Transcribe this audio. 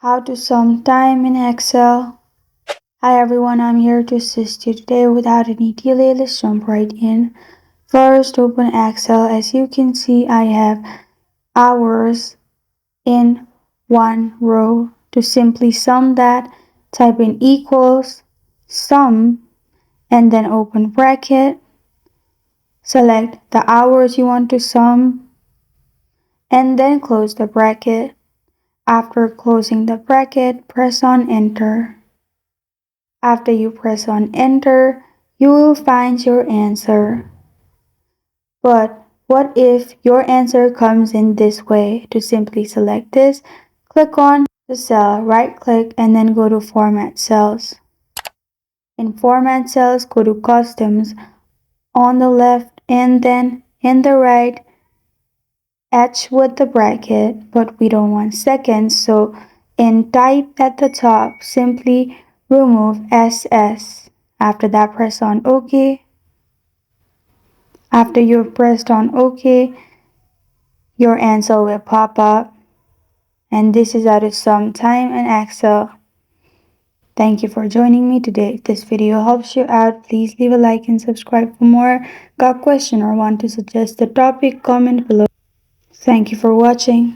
How to sum time in Excel. Hi everyone, I'm here to assist you today. Without any delay, let's jump right in. First, open Excel. As you can see, I have hours in one row. To simply sum that, type in equals sum and then open bracket. Select the hours you want to sum and then close the bracket. After closing the bracket, press on enter. After you press on enter, you will find your answer. But what if your answer comes in this way? To simply select this, click on the cell, right click and then go to format cells. In format cells, go to customs on the left and then in the right, etch with the bracket, but we don't want seconds, so in type at the top, simply remove SS. After that, press on OK. After you've pressed on OK, your answer will pop up. And this is how to sum time in Excel. Thank you for joining me today. If this video helps you out, please leave a like and subscribe for more. Got a question or want to suggest a topic? Comment below. Thank you for watching.